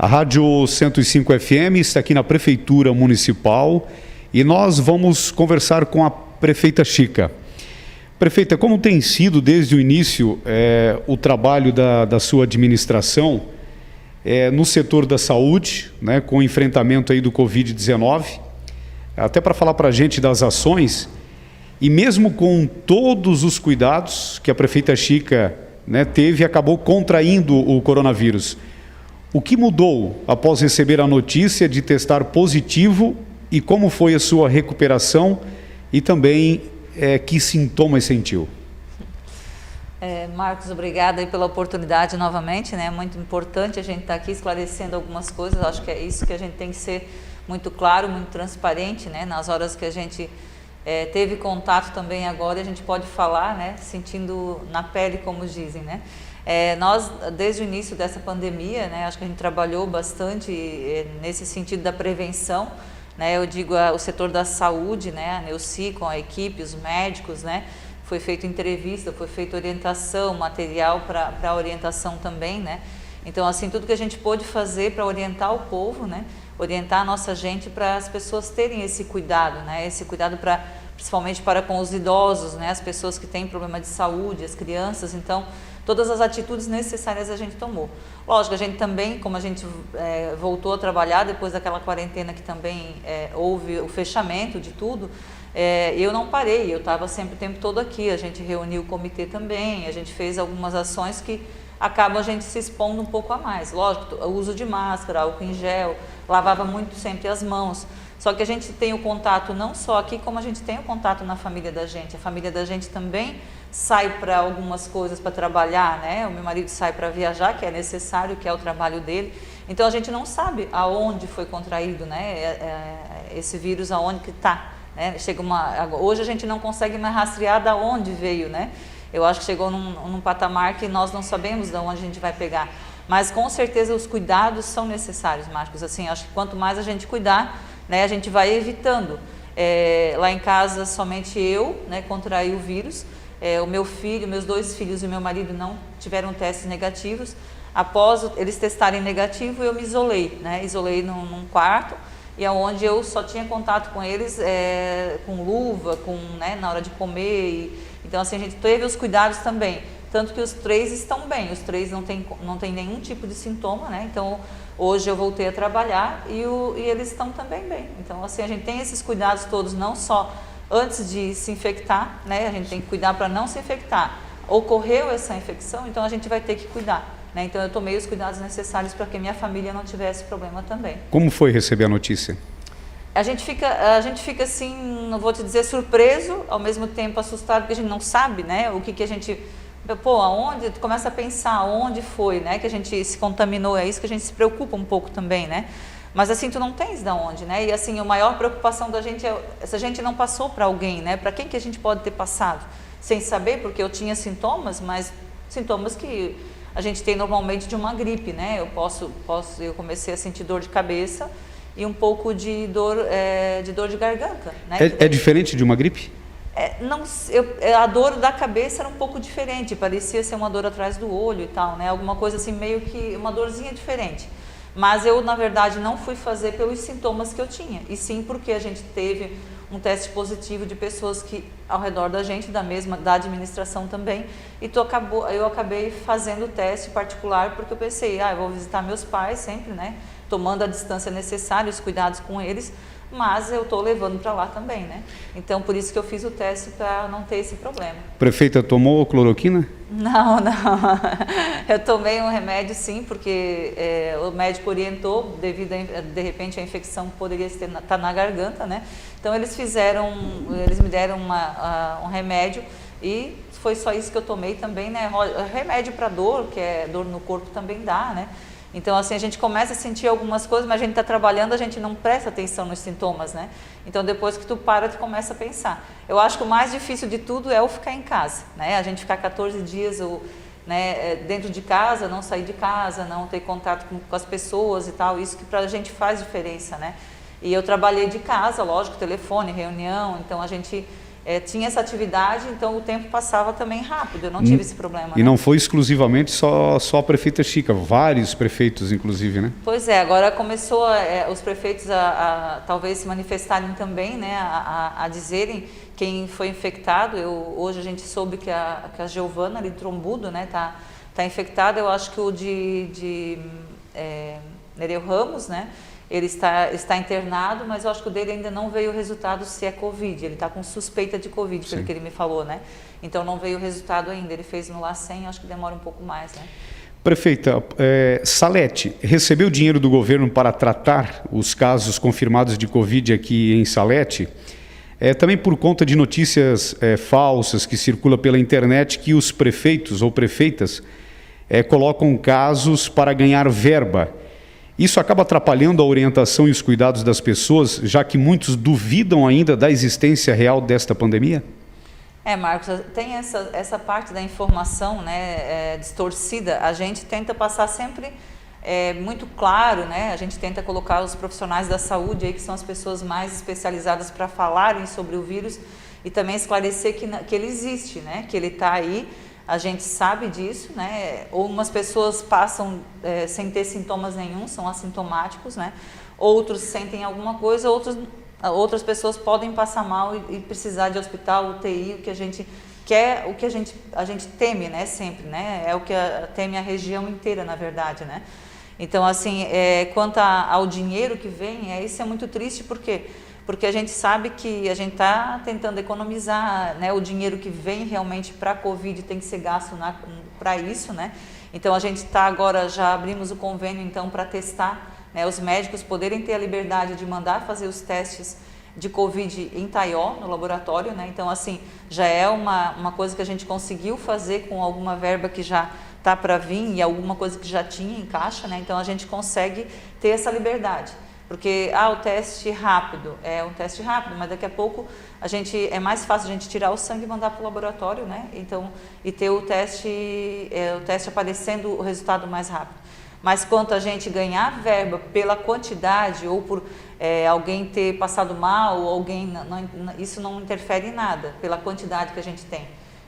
A Rádio 105 FM está aqui na Prefeitura Municipal e nós vamos conversar com a Prefeita Chica. Prefeita, como tem sido desde o início o trabalho da sua administração no setor da saúde, né, com o enfrentamento aí do Covid-19, até para falar para a gente das ações, e mesmo com todos os cuidados que a Prefeita Chica, né, teve e acabou contraindo o coronavírus. O que mudou após receber a notícia de testar positivo e como foi a sua recuperação e também que sintomas sentiu? Marcos, obrigada aí pela oportunidade novamente, né? É muito importante a gente estar aqui esclarecendo algumas coisas. Acho que é isso que a gente tem que ser muito claro, muito transparente, né? Nas horas que a gente teve contato também agora, a gente pode falar, né? Sentindo na pele, como dizem, né? Nós, desde o início dessa pandemia, né, acho que a gente trabalhou bastante nesse sentido da prevenção, né, eu digo o setor da saúde, né, a Neuci com a equipe, os médicos, né, foi feita entrevista, foi feita orientação, material para orientação também, né, então assim, tudo que a gente pôde fazer para orientar o povo, né, orientar a nossa gente para as pessoas terem esse cuidado, né, esse cuidado principalmente para com os idosos, né, as pessoas que têm problema de saúde, as crianças, então todas as atitudes necessárias a gente tomou. Lógico, a gente também, como a gente voltou a trabalhar depois daquela quarentena que também houve o fechamento de tudo, eu não parei, eu estava sempre o tempo todo aqui, a gente reuniu o comitê também, a gente fez algumas ações que acabam a gente se expondo um pouco a mais. Lógico, o uso de máscara, álcool em gel, lavava muito sempre as mãos. Só que a gente tem o contato não só aqui, como a gente tem o contato na família da gente. A família da gente também sai para algumas coisas para trabalhar, né? O meu marido sai para viajar, que é necessário, que é o trabalho dele. Então a gente não sabe aonde foi contraído, né? Esse vírus, aonde que está, né? Hoje a gente não consegue mais rastrear da onde veio, né? Eu acho que chegou num patamar que nós não sabemos de onde a gente vai pegar. Mas com certeza os cuidados são necessários, Marcos. Assim, acho que quanto mais a gente cuidar, né, a gente vai evitando. Lá em casa, somente eu, né, contraí o vírus. O meu filho, meus 2 filhos e o meu marido não tiveram testes negativos. Após eles testarem negativo, eu me isolei, né? Isolei num quarto, e onde eu só tinha contato com eles com luva, né, na hora de comer. Então, assim, a gente teve os cuidados também. Tanto que os 3 estão bem, os 3 não tem nenhum tipo de sintoma, né? Então, hoje eu voltei a trabalhar e eles estão também bem. Então, assim, a gente tem esses cuidados todos, não só antes de se infectar, né? A gente tem que cuidar para não se infectar. Ocorreu essa infecção, então a gente vai ter que cuidar, né? Então, eu tomei os cuidados necessários para que minha família não tivesse problema também. Como foi receber a notícia? A gente fica assim, não vou te dizer surpreso, ao mesmo tempo assustado, porque a gente não sabe, né? O que a gente... Pô, aonde? Tu começa a pensar onde foi, né, que a gente se contaminou, é isso que a gente se preocupa um pouco também, né? Mas assim, tu não tens da onde, né? E assim, a maior preocupação da gente se a gente não passou para alguém, né? Para quem que a gente pode ter passado? Sem saber, porque eu tinha sintomas, mas sintomas que a gente tem normalmente de uma gripe, né? Eu comecei a sentir dor de cabeça e um pouco de dor de garganta, né? É diferente de uma gripe? A dor da cabeça era um pouco diferente, parecia ser uma dor atrás do olho e tal, né? Alguma coisa assim, meio que uma dorzinha diferente. Mas eu, na verdade, não fui fazer pelos sintomas que eu tinha, e sim porque a gente teve um teste positivo de pessoas que ao redor da gente, da administração também, e eu acabei fazendo o teste particular porque eu pensei, eu vou visitar meus pais sempre, né? Tomando a distância necessária, os cuidados com eles, mas eu estou levando para lá também, né? Então, por isso que eu fiz o teste para não ter esse problema. Prefeita, tomou cloroquina? Não. Eu tomei um remédio, sim, porque o médico orientou, devido de repente a infecção poderia estar na garganta, né? Então, eles me deram um remédio e foi só isso que eu tomei também, né? Remédio para dor, que é dor no corpo, também dá, né? Então, assim, a gente começa a sentir algumas coisas, mas a gente está trabalhando, a gente não presta atenção nos sintomas, né? Então, depois que tu começa a pensar. Eu acho que o mais difícil de tudo é o ficar em casa, né? A gente ficar 14 dias dentro de casa, não sair de casa, não ter contato com as pessoas e tal, isso que pra gente faz diferença, né? E eu trabalhei de casa, lógico, telefone, reunião, então a gente tinha essa atividade, então o tempo passava também rápido, eu não tive esse problema. E não foi exclusivamente só a prefeita Chica, vários prefeitos inclusive, né? Pois é, agora começou os prefeitos a talvez se manifestarem também, né, a dizerem quem foi infectado. Hoje a gente soube que a Giovana ali de Trombudo, né, tá infectada. Eu acho que o de Nereu Ramos, né, ele está internado, mas eu acho que o dele ainda não veio o resultado se é Covid. Ele está com suspeita de Covid, pelo que ele me falou, né? Então não veio o resultado ainda. Ele fez no LACEN, acho que demora um pouco mais, né? Prefeita, Salete recebeu dinheiro do governo para tratar os casos confirmados de Covid aqui em Salete? Também por conta de notícias falsas que circulam pela internet que os prefeitos ou prefeitas colocam casos para ganhar verba. Isso acaba atrapalhando a orientação e os cuidados das pessoas, já que muitos duvidam ainda da existência real desta pandemia? Marcos, tem essa parte da informação, né, distorcida. A gente tenta passar sempre muito claro, né? A gente tenta colocar os profissionais da saúde aí, que são as pessoas mais especializadas para falarem sobre o vírus, e também esclarecer que ele existe, né? Que ele está aí. A gente sabe disso, né? Ou umas pessoas passam sem ter sintomas nenhum, são assintomáticos, né? Outros sentem alguma coisa, outras pessoas podem passar mal e precisar de hospital, UTI, o que a gente quer, o que a gente teme, né? Sempre, né? É o que teme a região inteira, na verdade, né? Então, assim, quanto ao dinheiro que vem, isso é muito triste, porque a gente sabe que a gente está tentando economizar, né? O dinheiro que vem realmente para a Covid tem que ser gasto para isso, né? Então a gente está agora, já abrimos o convênio então para testar, né? Os médicos poderem ter a liberdade de mandar fazer os testes de Covid em Taió, no laboratório, né? Então assim, já é uma coisa que a gente conseguiu fazer com alguma verba que já está para vir e alguma coisa que já tinha em caixa, né? Então a gente consegue ter essa liberdade. Porque, o teste rápido, é um teste rápido, mas daqui a pouco é mais fácil a gente tirar o sangue e mandar para o laboratório, né? Então, e ter o teste aparecendo o resultado mais rápido. Mas quanto a gente ganhar verba pela quantidade ou por alguém ter passado mal, ou isso não interfere em nada, pela quantidade que a gente tem,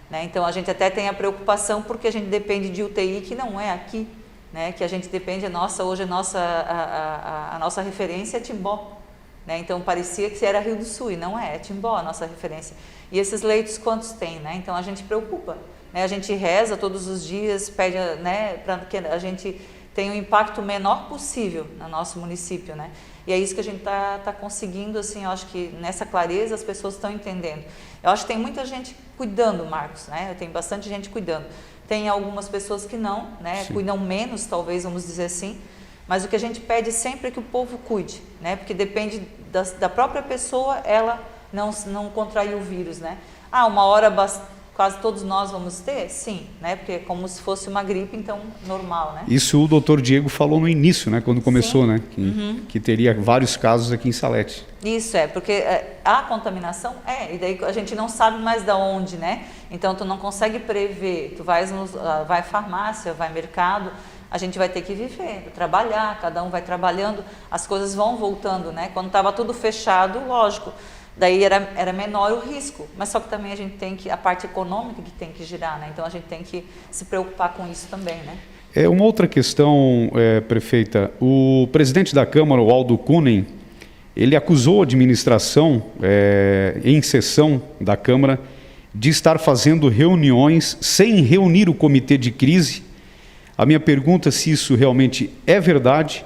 né? Então, a gente até tem a preocupação porque a gente depende de UTI que não é aqui, né, que a gente depende, hoje a nossa referência é Timbó, né? Então parecia que era Rio do Sul e não é Timbó a nossa referência. E esses leitos quantos tem, né? Então a gente preocupa, né? A gente reza todos os dias, pede, né, para que a gente tenha o impacto menor possível no nosso município, né? E é isso que a gente tá conseguindo, assim, eu acho que nessa clareza as pessoas estão entendendo. Eu acho que tem muita gente cuidando, Marcos, né? Tem bastante gente cuidando. Tem algumas pessoas que não, né? Cuidam menos, talvez, vamos dizer assim, mas o que a gente pede sempre é que o povo cuide, né? Porque depende da própria pessoa, ela não contrair o vírus, né? Uma hora quase todos nós vamos ter? Sim, né? Porque é como se fosse uma gripe, então normal, né? Isso o doutor Diego falou no início, né? Quando começou, Sim. Né? Que teria vários casos aqui em Salete. Isso, porque a contaminação e daí a gente não sabe mais da onde, né? Então tu não consegue prever, tu vai à farmácia, vai ao mercado, a gente vai ter que viver, trabalhar, cada um vai trabalhando, as coisas vão voltando, né? Quando estava tudo fechado, lógico, daí era menor o risco, mas só que também a gente tem a parte econômica que tem que girar, né? Então a gente tem que se preocupar com isso também, né? Uma outra questão, prefeita, o presidente da Câmara, o Aldo Kunen, ele acusou a administração, em sessão da Câmara, de estar fazendo reuniões sem reunir o comitê de crise. A minha pergunta é se isso realmente é verdade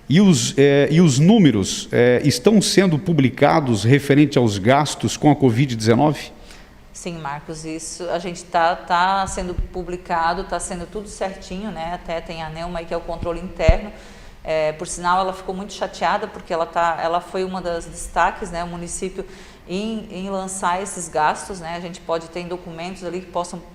e os números estão sendo publicados referente aos gastos com a Covid-19? Sim, Marcos, isso a gente tá sendo publicado, está sendo tudo certinho, né? Até tem a Neuma aí, que é o controle interno. Por sinal, ela ficou muito chateada porque ela foi uma das destaques, né? O município em lançar esses gastos, né? A gente pode ter documentos ali que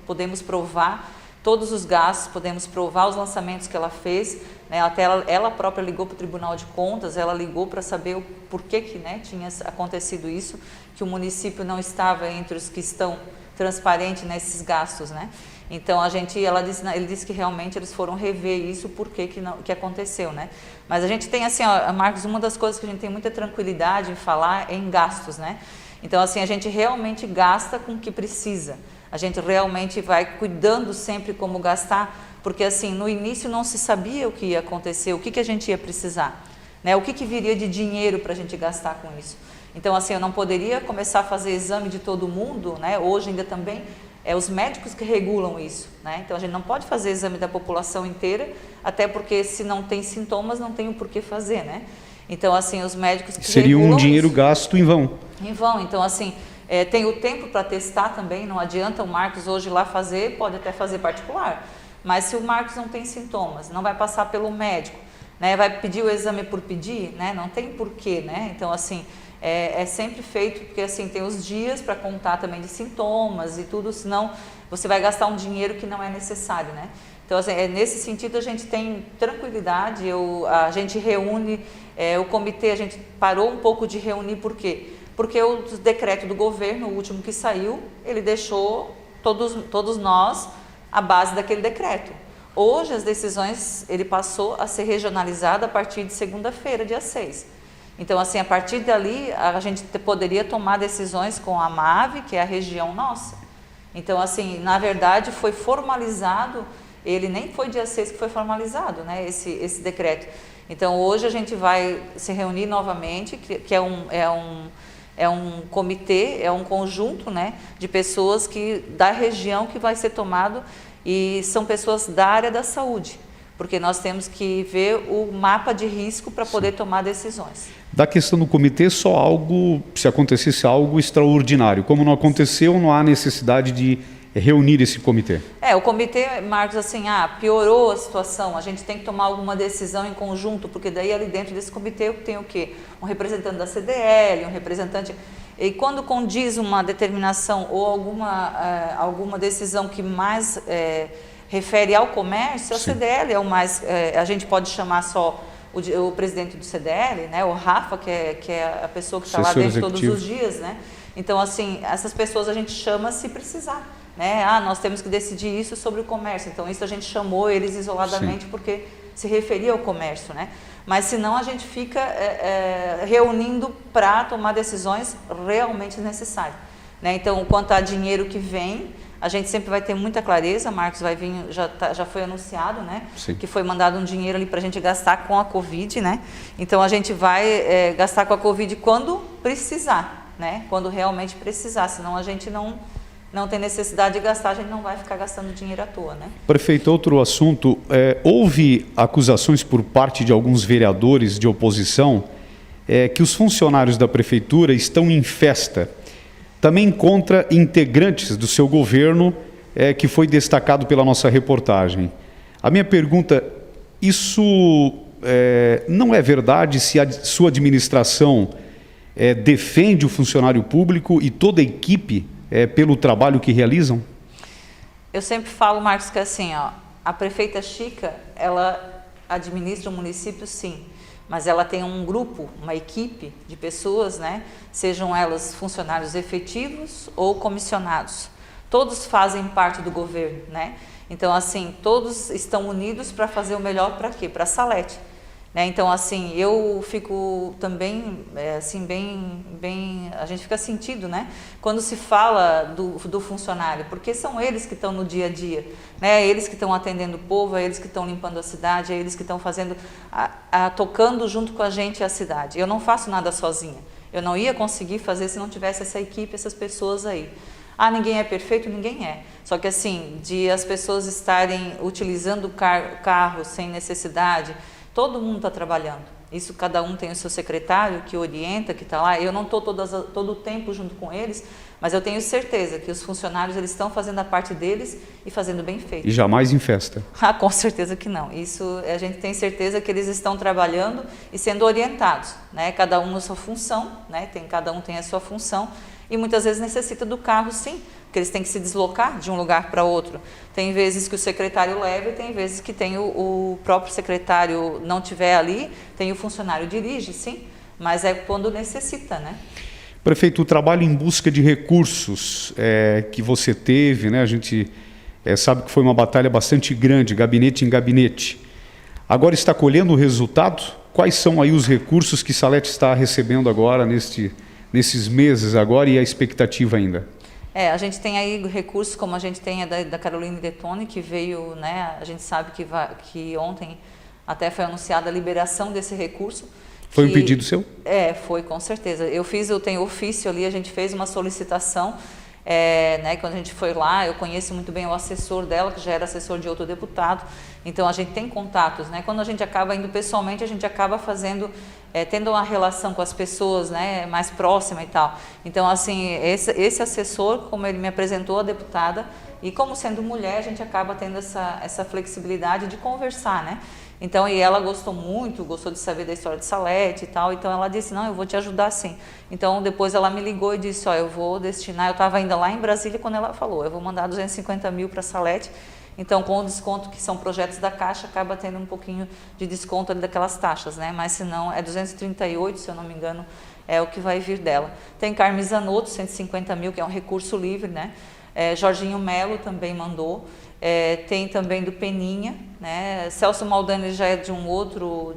podemos provar todos os gastos, podemos provar os lançamentos que ela fez, né? Até ela própria ligou para o Tribunal de Contas, ela ligou para saber o porquê que, né, tinha acontecido isso, que o município não estava entre os que estão transparentes nesses gastos, né? Então ele disse que realmente eles foram rever isso, porquê que aconteceu, né? Mas a gente tem assim, Marcos, uma das coisas que a gente tem muita tranquilidade em falar é em gastos, né? Então, assim, a gente realmente gasta com o que precisa. A gente realmente vai cuidando sempre como gastar, porque, assim, no início não se sabia o que ia acontecer, o que a gente ia precisar, né? O que viria de dinheiro para a gente gastar com isso. Então, assim, eu não poderia começar a fazer exame de todo mundo, né? Hoje ainda também é os médicos que regulam isso, né? Então, a gente não pode fazer exame da população inteira, até porque se não tem sintomas, não tem o porquê fazer, né? Então, assim, os médicos que seria um dinheiro isso, gasto em vão. Em vão. Então, assim, tem o tempo para testar também, não adianta o Marcos hoje lá fazer, pode até fazer particular, mas se o Marcos não tem sintomas, não vai passar pelo médico, né? Vai pedir o exame por pedir, né? Não tem porquê, né? Então, assim, é sempre feito, porque assim, tem os dias para contar também de sintomas e tudo, senão você vai gastar um dinheiro que não é necessário, né? Então, assim, nesse sentido, a gente tem tranquilidade, a gente reúne, o comitê, a gente parou um pouco de reunir, por quê? Porque o decreto do governo, o último que saiu, ele deixou todos nós à base daquele decreto. Hoje, as decisões, ele passou a ser regionalizado a partir de segunda-feira, dia 6. Então, assim, a partir dali, a gente poderia tomar decisões com a MAVE, que é a região nossa. Então, assim, na verdade, foi formalizado, ele nem foi dia 6 que foi formalizado, né, esse decreto. Então, hoje a gente vai se reunir novamente, que é um comitê, é um conjunto, né, de pessoas da região que vai ser tomado, e são pessoas da área da saúde, porque nós temos que ver o mapa de risco para poder tomar decisões. Da questão do comitê, só algo, se acontecesse algo extraordinário. Como não aconteceu, não há necessidade de reunir esse comitê. O comitê, Marcos, assim, piorou a situação, a gente tem que tomar alguma decisão em conjunto, porque daí ali dentro desse comitê tem o quê? Um representante da CDL, um representante... E quando condiz uma determinação ou alguma decisão que mais refere ao comércio, a CDL é o mais... a gente pode chamar só o presidente do CDL, né, o Rafa, que é a pessoa que está lá dentro todos os dias, né? Então, assim, essas pessoas a gente chama se precisar, né? Nós temos que decidir isso sobre o comércio. Então, isso a gente chamou eles isoladamente porque se referia ao comércio, né? Mas, senão, a gente fica reunindo para tomar decisões realmente necessárias, né? Então, quanto a dinheiro que vem, a gente sempre vai ter muita clareza. Marcos vai vir, já foi anunciado, né? Sim. Que foi mandado um dinheiro ali para a gente gastar com a Covid, né? Então, a gente vai gastar com a Covid quando precisar, né? Quando realmente precisar, senão a gente não tem necessidade de gastar, a gente não vai ficar gastando dinheiro à toa, né? Prefeito, outro assunto, houve acusações por parte de alguns vereadores de oposição que os funcionários da prefeitura estão em festa, também contra integrantes do seu governo, que foi destacado pela nossa reportagem. A minha pergunta, isso não é verdade? Se a sua administração defende o funcionário público e toda a equipe pelo trabalho que realizam? Eu sempre falo, Marcos, que assim, a prefeita Chica, ela administra o município, sim, mas ela tem um grupo, uma equipe de pessoas, né? Sejam elas funcionários efetivos ou comissionados. Todos fazem parte do governo, né? Então, assim, todos estão unidos para fazer o melhor para quê? Para a Salete. Né? Então, assim, eu fico também, assim, bem, a gente fica sentido, né? Quando se fala do funcionário, porque são eles que estão no dia a dia, né? Eles que estão atendendo o povo, é eles que estão limpando a cidade, é eles que estão fazendo, tocando junto com a gente a cidade. Eu não faço nada sozinha, eu não ia conseguir fazer se não tivesse essa equipe, essas pessoas aí. Ninguém é perfeito? Ninguém é. Só que assim, de as pessoas estarem utilizando o carro sem necessidade, todo mundo está trabalhando. Isso, cada um tem o seu secretário que orienta, que está lá. Eu não estou todo o tempo junto com eles, mas eu tenho certeza que os funcionários eles estão fazendo a parte deles e fazendo bem feito. E jamais em festa? Com certeza que não. Isso a gente tem certeza que eles estão trabalhando e sendo orientados, né? Cada um na sua função, né? Cada um tem a sua função e muitas vezes necessita do carro, sim, porque eles têm que se deslocar de um lugar para outro. Tem vezes que o secretário leva e tem vezes que tem o próprio secretário não tiver ali, tem o funcionário dirige, sim, mas é quando necessita, né? Prefeito, o trabalho em busca de recursos que você teve, né? A gente sabe que foi uma batalha bastante grande, gabinete em gabinete. Agora está colhendo o resultado? Quais são aí os recursos que Salete está recebendo agora nesses meses agora e a expectativa ainda? A gente tem aí recursos como a gente tem a da Caroline Detoni, que veio, né, a gente sabe que ontem até foi anunciada a liberação desse recurso. Foi um pedido seu? Foi, com certeza. Eu tenho ofício ali, a gente fez uma solicitação, né, quando a gente foi lá, eu conheço muito bem o assessor dela, que já era assessor de outro deputado, então a gente tem contatos, né, quando a gente acaba indo pessoalmente, a gente acaba tendo uma relação com as pessoas, né, mais próxima e tal. Então, assim, esse assessor, como ele me apresentou a deputada, e como sendo mulher, a gente acaba tendo essa flexibilidade de conversar, né. Então, e ela gostou de saber da história de Salete e tal, então ela disse, não, eu vou te ajudar sim. Então, depois ela me ligou e disse, eu vou destinar, eu estava ainda lá em Brasília quando ela falou, eu vou mandar 250 mil para Salete, então com o desconto que são projetos da Caixa, acaba tendo um pouquinho de desconto ali daquelas taxas, né? Mas se não, é 238, se eu não me engano, é o que vai vir dela. Tem Carmen Zanotto, 150 mil, que é um recurso livre, né? Jorginho Melo também mandou. Tem também do Peninha, né? Celso Maldani já é de um outro,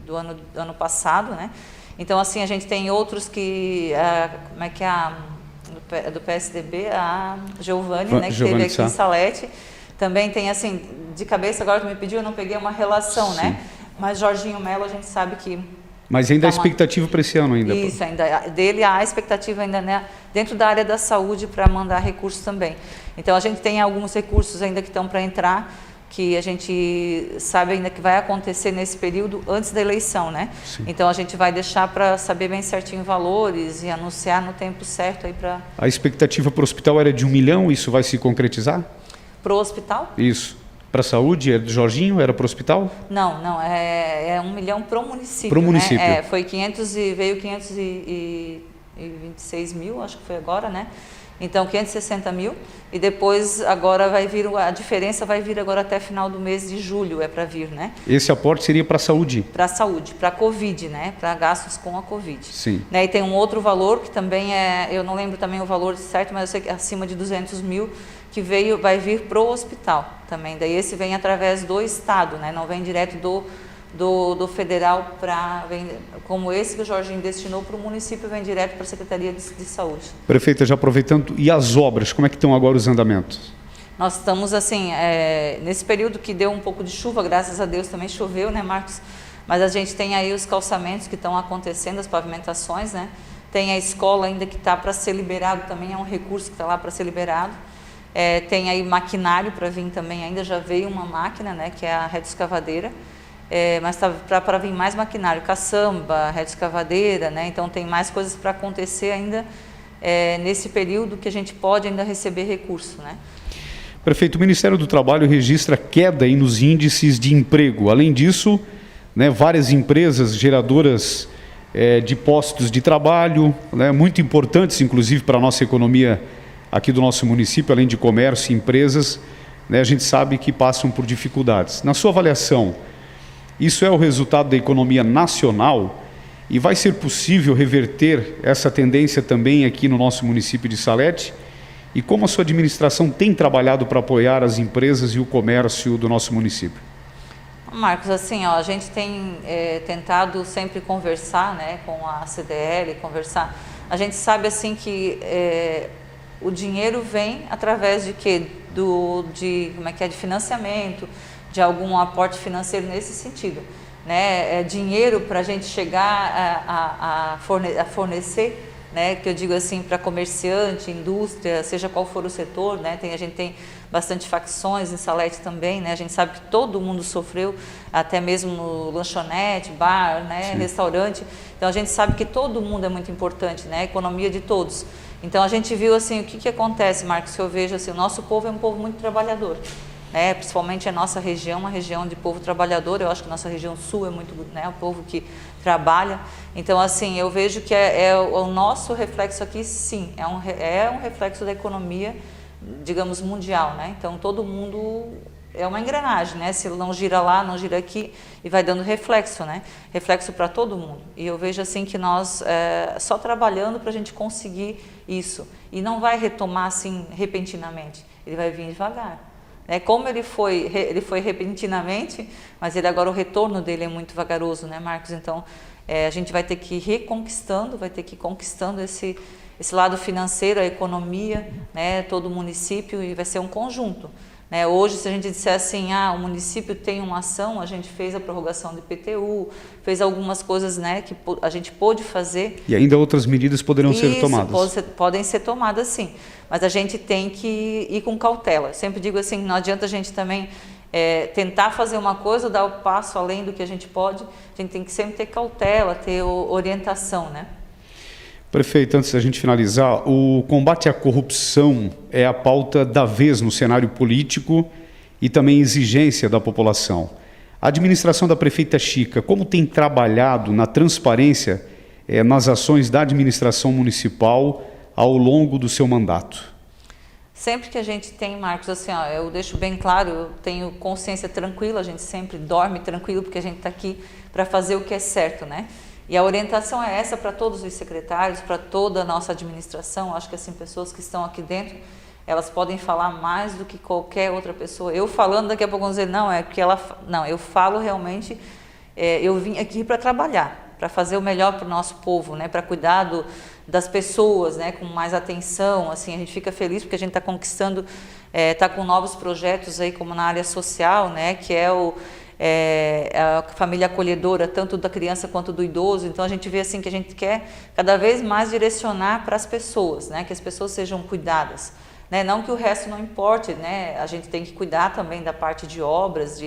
do ano passado, né? Então, assim, a gente tem outros que, como é que é do PSDB, a Giovani, né, que teve aqui em Salete. Também tem, assim, de cabeça, agora que me pediu, eu não peguei uma relação, sim, né? Mas Jorginho Melo, a gente sabe que... Mas ainda há expectativa para esse ano ainda? Isso, ainda dele há expectativa ainda, né, dentro da área da saúde para mandar recursos também. Então, a gente tem alguns recursos ainda que estão para entrar, que a gente sabe ainda que vai acontecer nesse período antes da eleição, né? Sim. Então, a gente vai deixar para saber bem certinho valores e anunciar no tempo certo aí para... A expectativa para o hospital era de 1 milhão, isso vai se concretizar? Para o hospital? Isso. Para a saúde, era de Jorginho, era para o hospital? Não, é 1 milhão para o município. Para o município. Né? Foi 526 mil, acho que foi agora, né? Então, 560 mil, e depois agora vai vir, a diferença vai vir agora até final do mês de julho, para vir, né? Esse aporte seria para a saúde? Para a saúde, para a Covid, né? Para gastos com a Covid. Sim. Né? E tem um outro valor que também eu não lembro também o valor certo, mas eu sei que é acima de 200 mil, que vai vir para o hospital também. Daí esse vem através do Estado, né? Não vem direto do federal, como esse que o Jorginho destinou para o município, vem direto para a Secretaria de Saúde. Prefeita, já aproveitando, e as obras, como é que estão agora os andamentos? Nós estamos assim, nesse período que deu um pouco de chuva, graças a Deus também choveu, né, Marcos? Mas a gente tem aí os calçamentos que estão acontecendo, as pavimentações, né? Tem a escola ainda que está para ser liberado, também é um recurso que está lá para ser liberado. Tem aí maquinário para vir também, ainda já veio uma máquina, né, que é a retroescavadeira. Mas está para vir mais maquinário, caçamba, retroescavadeira, né? Então tem mais coisas para acontecer ainda nesse período que a gente pode ainda receber recurso, né? Prefeito, o Ministério do Trabalho registra queda aí nos índices de emprego. Além disso, né, várias empresas geradoras de postos de trabalho, né, muito importantes inclusive para a nossa economia aqui do nosso município, além de comércio e empresas, né, a gente sabe que passam por dificuldades. Na sua avaliação, isso é o resultado da economia nacional e vai ser possível reverter essa tendência também aqui no nosso município de Salete? E como a sua administração tem trabalhado para apoiar as empresas e o comércio do nosso município? Marcos, assim, a gente tem tentado sempre conversar, né, com a CDL, conversar. A gente sabe assim que o dinheiro vem através de quê? De financiamento, de algum aporte financeiro nesse sentido, né? Dinheiro para a gente chegar a fornecer, né? Que eu digo assim, para comerciante, indústria, seja qual for o setor, né? A gente tem bastante facções em Salete também, né? A gente sabe que todo mundo sofreu, até mesmo no lanchonete, bar, né? Restaurante. Então a gente sabe que todo mundo é muito importante, né? A economia de todos. Então a gente viu assim, o que acontece, Marcos, que eu vejo assim, o nosso povo é um povo muito trabalhador. Principalmente a nossa região, uma região de povo trabalhador. Eu acho que a nossa região sul é muito, né, o povo que trabalha. Então, assim, eu vejo que o nosso reflexo aqui, sim, é um reflexo da economia, digamos, mundial, né? Então, todo mundo é uma engrenagem, né? Se não gira lá, não gira aqui, e vai dando reflexo, né? Reflexo para todo mundo. E eu vejo, assim, que nós, só trabalhando para a gente conseguir isso. E não vai retomar, assim, repentinamente. Ele vai vir devagar. Como ele foi repentinamente, mas ele agora o retorno dele é muito vagaroso, né, Marcos? Então, a gente vai ter que ir reconquistando, vai ter que ir conquistando esse lado financeiro, a economia, né, todo o município, e vai ser um conjunto. Hoje, se a gente disser assim, o município tem uma ação, a gente fez a prorrogação do IPTU, fez algumas coisas, né, que a gente pôde fazer. E ainda outras medidas poderão ser tomadas. Podem ser tomadas, sim. Mas a gente tem que ir com cautela. Eu sempre digo assim, não adianta a gente também tentar fazer uma coisa, dar o passo além do que a gente pode. A gente tem que sempre ter cautela, ter orientação, né? Prefeito, antes da gente finalizar, o combate à corrupção é a pauta da vez no cenário político e também exigência da população. A administração da prefeita Chica, como tem trabalhado na transparência nas ações da administração municipal ao longo do seu mandato? Sempre que a gente tem, Marcos, assim, eu deixo bem claro, eu tenho consciência tranquila, a gente sempre dorme tranquilo porque a gente está aqui para fazer o que é certo, né? E a orientação é essa para todos os secretários, para toda a nossa administração. Acho que assim, pessoas que estão aqui dentro, elas podem falar mais do que qualquer outra pessoa. Eu falando, daqui a pouco vão dizer, não, é que ela... Não, eu falo realmente, eu vim aqui para trabalhar, para fazer o melhor para o nosso povo, né? Para cuidar das pessoas, né? Com mais atenção. Assim, a gente fica feliz porque a gente está conquistando, está com novos projetos aí, como na área social, né? Que é a família acolhedora, tanto da criança quanto do idoso. Então a gente vê assim que a gente quer cada vez mais direcionar para as pessoas, né? Que as pessoas sejam cuidadas, né? Não que o resto não importe, né? A gente tem que cuidar também da parte de obras,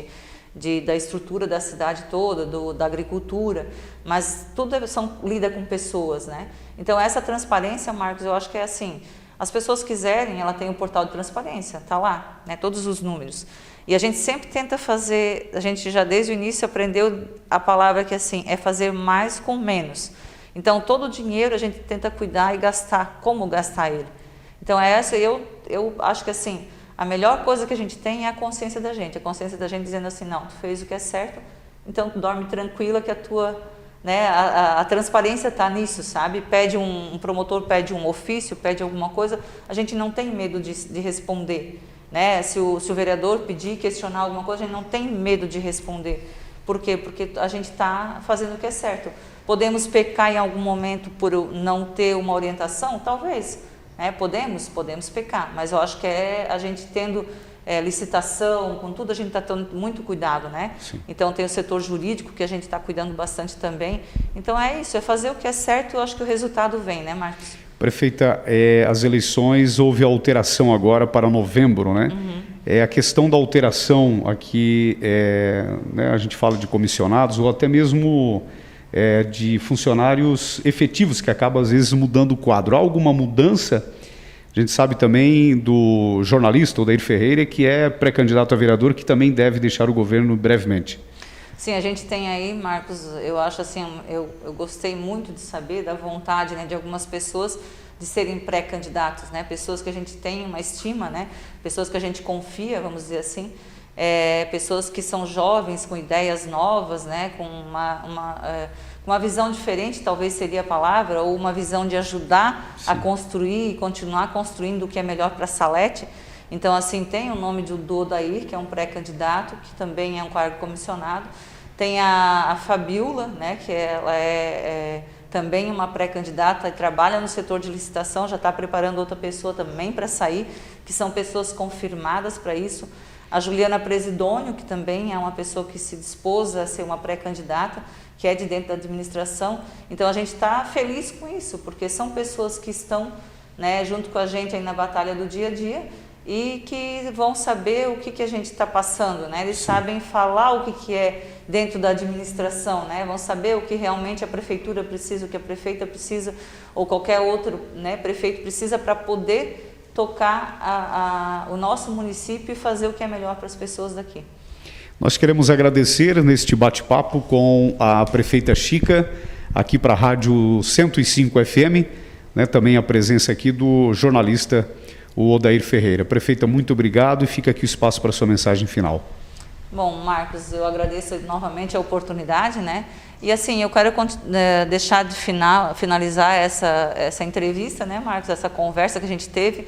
da estrutura da cidade toda, da agricultura, mas tudo lida com pessoas, né? Então essa transparência, Marcos, eu acho que é assim, as pessoas quiserem, ela tem um portal de transparência, tá lá, né? Todos os números. E a gente sempre tenta fazer, a gente já desde o início aprendeu a palavra que assim, é fazer mais com menos. Então todo o dinheiro a gente tenta cuidar e gastar, como gastar ele. Então eu acho que assim, a melhor coisa que a gente tem é a consciência da gente dizendo assim, não, tu fez o que é certo, então tu dorme tranquila que a tua, né, a transparência está nisso, sabe? Pede um promotor, pede um ofício, pede alguma coisa, a gente não tem medo de responder, né? Se o vereador pedir, questionar alguma coisa, a gente não tem medo de responder. Por quê? Porque a gente está fazendo o que é certo. Podemos pecar em algum momento por não ter uma orientação? Talvez. Podemos pecar, mas eu acho que a gente tendo licitação, com tudo a gente está tendo muito cuidado, né? Sim. Então tem o setor jurídico que a gente está cuidando bastante também. Então é isso, é fazer o que é certo, eu acho que o resultado vem, né, Marcos? Prefeita, as eleições, houve alteração agora para novembro, né? Uhum. A questão da alteração aqui, né, a gente fala de comissionados ou até mesmo de funcionários efetivos que acaba às vezes mudando o quadro. Há alguma mudança? A gente sabe também do jornalista Odair Ferreira, que é pré-candidato a vereador, que também deve deixar o governo brevemente. Sim, a gente tem aí, Marcos, eu acho assim, eu gostei muito de saber da vontade, né, de algumas pessoas de serem pré-candidatos, né, pessoas que a gente tem uma estima, né, pessoas que a gente confia, vamos dizer assim, pessoas que são jovens, com ideias novas, né, com uma visão diferente, talvez seria a palavra, ou uma visão de ajudar Sim. a construir e continuar construindo o que é melhor para a Salete. Então, assim, tem o nome do Odair, que é um pré-candidato, que também é um cargo comissionado. Tem a Fabiola, né, que ela é também uma pré-candidata e trabalha no setor de licitação, já está preparando outra pessoa também para sair, que são pessoas confirmadas para isso. A Juliana Presidônio, que também é uma pessoa que se dispôs a ser uma pré-candidata, que é de dentro da administração. Então, a gente está feliz com isso, porque são pessoas que estão, né, junto com a gente aí na batalha do dia a dia, e que vão saber o que a gente está passando, né? Eles Sim. sabem falar o que é dentro da administração, né? Vão saber o que realmente a prefeitura precisa, o que a prefeita precisa, ou qualquer outro, né, prefeito precisa para poder tocar o nosso município e fazer o que é melhor para as pessoas daqui. Nós queremos agradecer neste bate-papo com a prefeita Chica, aqui para a Rádio 105 FM, né? Também a presença aqui do jornalista o Odair Ferreira. Prefeita, muito obrigado e fica aqui o espaço para a sua mensagem final. Bom, Marcos, eu agradeço novamente a oportunidade, né? E assim, eu quero deixar de finalizar essa entrevista, né, Marcos, essa conversa que a gente teve,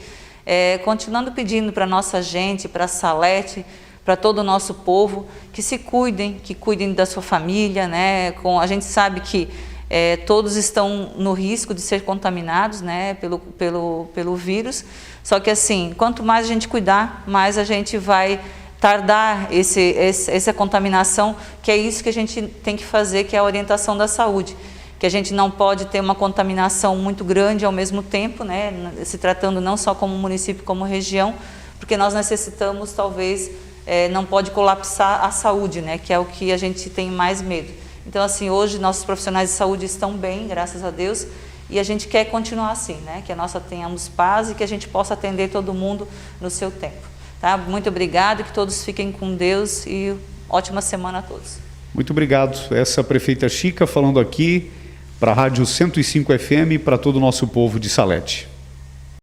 continuando pedindo para a nossa gente, para a Salete, para todo o nosso povo, que se cuidem, que cuidem da sua família, né? A gente sabe que todos estão no risco de ser contaminados, né, pelo vírus, só que assim, quanto mais a gente cuidar, mais a gente vai tardar essa contaminação, que é isso que a gente tem que fazer, que é a orientação da saúde, que a gente não pode ter uma contaminação muito grande ao mesmo tempo, né, se tratando não só como município, como região, porque nós necessitamos, talvez, não pode colapsar a saúde, né, que é o que a gente tem mais medo. Então, assim, hoje nossos profissionais de saúde estão bem, graças a Deus, e a gente quer continuar assim, né? Que nós tenhamos paz e que a gente possa atender todo mundo no seu tempo. Tá? Muito obrigado, que todos fiquem com Deus e ótima semana a todos. Muito obrigado. Essa prefeita Chica falando aqui para a Rádio 105 FM e para todo o nosso povo de Salete.